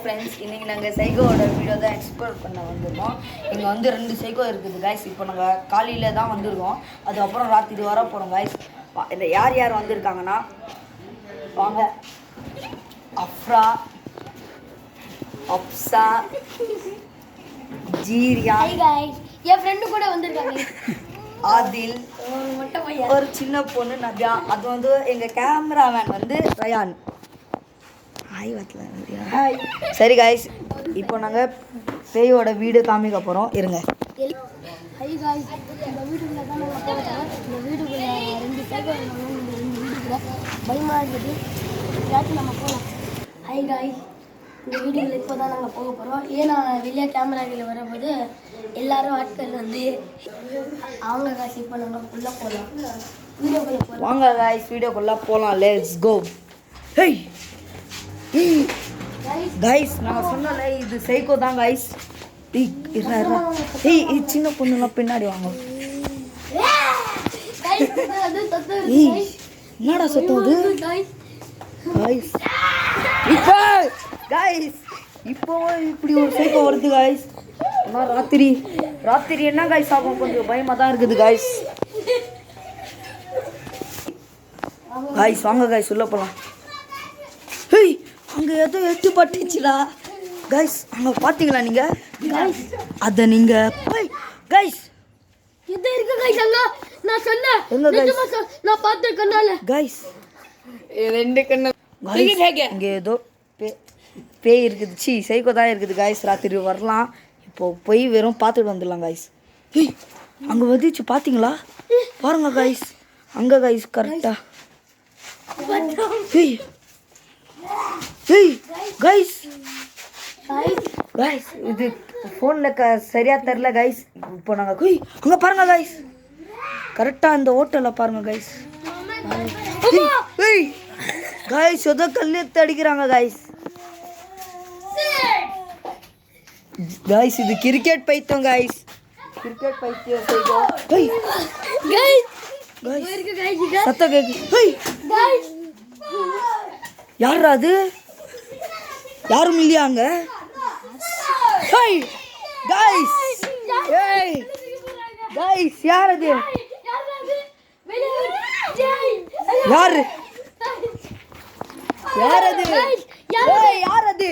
Friends, இன்றைக்கி நாங்கள் சைக்கோவோட video தான் எக்ஸ்ப்ளோர் பண்ண வந்திருக்கோம். இங்கே வந்து 2 சைக்கோ இருக்குது கைஸ். இப்போ நாங்கள் காலையில் தான் வந்திருக்கோம். அதுக்கப்புறம் ராத்திரி வர போகிறோம் கைஸ். இந்த யார் யார் வந்திருக்காங்கன்னா வாங்க. அஃப்ரா, அப்சா, ஜீரியா, என் ஃப்ரெண்டு கூட வந்திருக்காங்க. ஆதில், ஒரு சின்ன பொண்ணு நவ்யா. அது வந்து எங்கள் கேமராமேன் வந்து ரயான். சரி கைஸ், இப்போ நாங்கள் பேயோட வீடு காமிக்க போகிறோம். இருங்க. ஹை காய்ஸ், இந்த வீட்டுக்குள்ளே தான் நாங்கள் போகிறோம். இந்த வீட்டுக்குள்ளே 2 சைக்கிள் இந்த 2 வீட்டுக்குள்ளே பயமாக இருக்குது. ஏதாச்சும் நம்ம போகலாம். ஹை காய்ஸ், இந்த வீட்டுக்குள்ளே இப்போ தான் நாங்கள் போக போகிறோம். ஏன்னா வெளியே கேமராக்களில் வரும்போது எல்லாரும் ஆட்கள் வந்து அவங்க காசு. இப்போ நாங்கள் உள்ளே போகலாம், வீடியோக்குள்ளே போகலாம். வாங்க காய்ஸ், வீடியோக்குள்ளே போகலாம். Let's go. ஹேய் கைஸ், நான் சொன்னல இது சைக்கோ தான் கைஸ். ஏய் சின்ன பொண்ணுலாம் பின்னாடி வாங்க. என்னடா சத்தம் கைஸ்? இப்போ இப்படி ஒரு சைக்கோ வருது கைஸ். ஆனால் ராத்திரி என்ன கைஸ் ஆகும்? கொஞ்சம் பயமாக தான் இருக்குது கைஸ். வாங்க கைஸ், உள்ள போகலாம். ஹேய், அங்கே ஏதோ எட்டு பட்டுச்சுடா கைஸ். அங்கே பார்த்தீங்களா நீங்கள் கைஸ்? அதை நீங்கள் கைஸ் இது இருக்கு கைஸ். அங்க நான் சொன்னேன், நான் பார்த்தேன் கண்ணால கைஸ். 2 கண்ணால இங்கே ஏதோ பேய் இருக்குது. சைக்கோ தான் இருக்குது கைஸ். ராத்திரி வரலாம். இப்போ போய் வெறும் பார்த்துட்டு வந்துடலாம் கைஸ். ஹேய், அங்கே வந்துச்சு பார்த்தீங்களா? பாருங்க கைஸ், அங்கே கைஸ் கரெக்டாக. ஹேய் கைஸ், இது ஃபோனில் சரியாக தெரில கைஸ். இப்போ நாங்கள் அங்கே பாருங்கள் கைஸ், கரெக்டாக இந்த ஹோட்டலில் பாருங்கள் கைஸ். கைஸ் ஏதோ கல் எடுத்து அடிக்கிறாங்க கைஸ். கைஸ் இது கிரிக்கெட் பைத்தியம் கைஸ். கிரிக்கெட் பைத்தியம் சத்தம் கேக்கு. யாரா அது? யாரும் இல்லையாங்க கைஸ்? யார் அது? யார் அது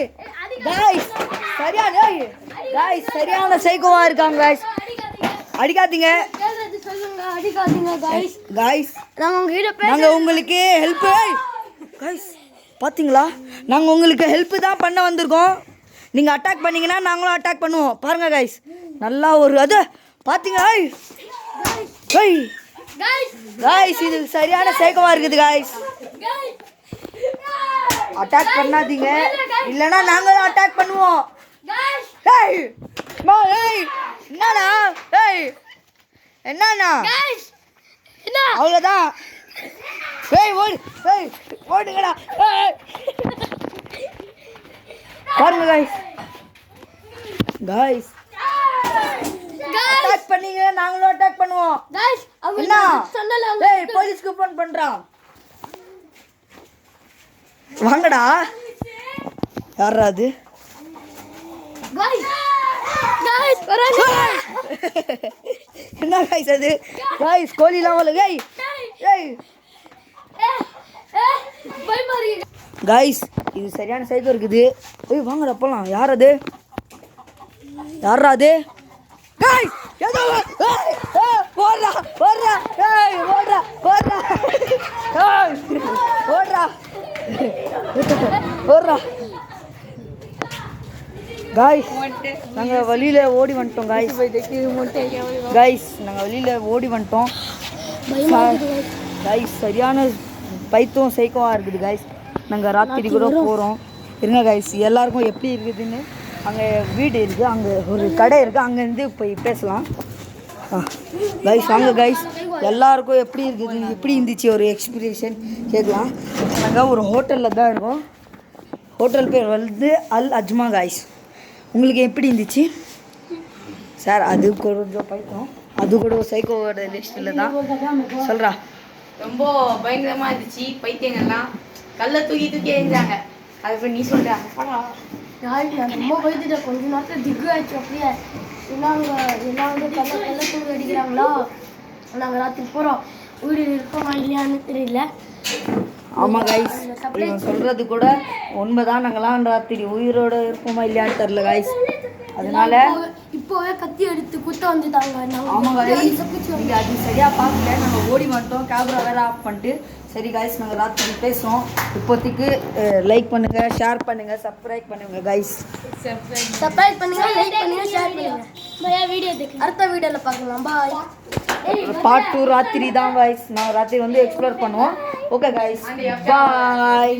கைஸ்? சரியான சைக்கோவா இருக்காங்க கைஸ். அடிக்காதீங்க கைஸ். நாங்க உங்களுக்கு ஹெல்ப் கைஸ், பாத்தீங்களா? நாங்க உங்களுக்கு ஹெல்ப் தான் பண்ண வந்திருக்கோம். நீங்க அட்டாக் பண்ணீங்கன்னா நாங்களும் அட்டாக் பண்ணுவோம். பாருங்க கைஸ், நல்லா ஒரு அது பாத்தீங்களா? கைஸ் இது சரியான சைக்கோவா இருக்குது கைஸ். அட்டாக் பண்ணாதீங்க, இல்லைன்னா நாங்களும் அட்டாக் பண்ணுவோம். என்னண்ணா அவ்வளோதான். ஓடுங்கடா. பாருங்க கைஸ், அட்டாக் பண்ணீங்க நாங்களும் அட்டாக் பண்ணுவோம். போலீஸ்க்கு ஃபோன் பண்றான். வாங்கடா. யாரா அது? என்ன கைஸ் அது? கைஸ் கோழிலாம் வரல கைஸ். இது சரியான சைக்கோ இருக்குது. வாங்கடா போலாம். யார் அது? யாரா அது கைஸ்? கைஸ் நாங்கள் வெளியில் ஓடி வந்துட்டோம் கைஸ். சரியான பைத்தியம் சைக்கோவாக இருக்குது கைஸ். நாங்கள் ராத்திரி கூட போகிறோம். இருங்க கைஸ், எல்லாருக்கும் எப்படி இருக்குதுன்னு. அங்கே வீடு இருக்குது, அங்கே ஒரு கடை இருக்குது, அங்கேருந்து போய் பேசலாம் கைஸ். வாங்க கைஸ், எல்லாருக்கும் எப்படி இருக்குது, எப்படி இருந்துச்சு ஒரு எக்ஸ்பீரியன்ஸ் கேட்கலாம். நாங்கள் ஒரு ஹோட்டலில் தான் இருக்கோம். ஹோட்டல் பேர் வந்து அல் அஜ்மா கைஸ். உங்களுக்கு எப்படி இருந்துச்சு சார்? அது கொஞ்சம் பைத்தியம், அது கூட சைக்கோவோட லிஸ்ட்டில் தான் சொல்கிறா. ரொம்ப பயங்கரமாக இருந்துச்சு. பைத்தியங்கள்லாம் கல்லை தூக்கி எறிஞ்சாங்க. அது போய் நீ சொல்கிற யாருக்கு நான் ரொம்ப பயந்துட்டேன். கொஞ்ச நேரத்தில் திக்கு ஆயிடுச்சு. அப்படியே எல்லாம் வந்து கள்ள தூங்க அடிக்கிறாங்களா. நாங்கள் ராத்திரி போகிறோம். வீடு இருக்கோமா இல்லையான்னு தெரியல. ஆமாம் கைஸ், இவன் சொல்கிறது கூட உண்மைதான். நாங்களாம் ராத்திரி உயிரோடு இருப்போமா இல்லையான்னு தெரில கைஸ். அதனால இப்போவே கத்தி எடுத்து குத்த வந்துட்டாங்க. ஆமாம் கைஸ், நீங்கள் அது சரியாக பார்க்கல. நாங்கள் ஓடி வந்துட்டோம், கேமரா வேறு ஆஃப் பண்ணிட்டு. சரி கைஸ், நாங்கள் ராத்திரி பேசுகிறோம். இப்போதைக்கு லைக் பண்ணுங்கள், ஷேர் பண்ணுங்கள், சப்ஸ்கிரைப் பண்ணுங்கள் கைஸ். சப்ஸ்கிரைப் பண்ணுங்கள், லைக் பண்ணுங்கள், ஷேர் பண்ணுங்கள். வீடியோ அடுத்த வீடியோவில் பார்க்கலாம். பாய். பார்ட் 2 ராத்திரி தான் கைஸ். நாங்கள் ராத்திரி வந்து எக்ஸ்ப்ளோர் பண்ணுவோம். ஓகே கைஸ், பாய்.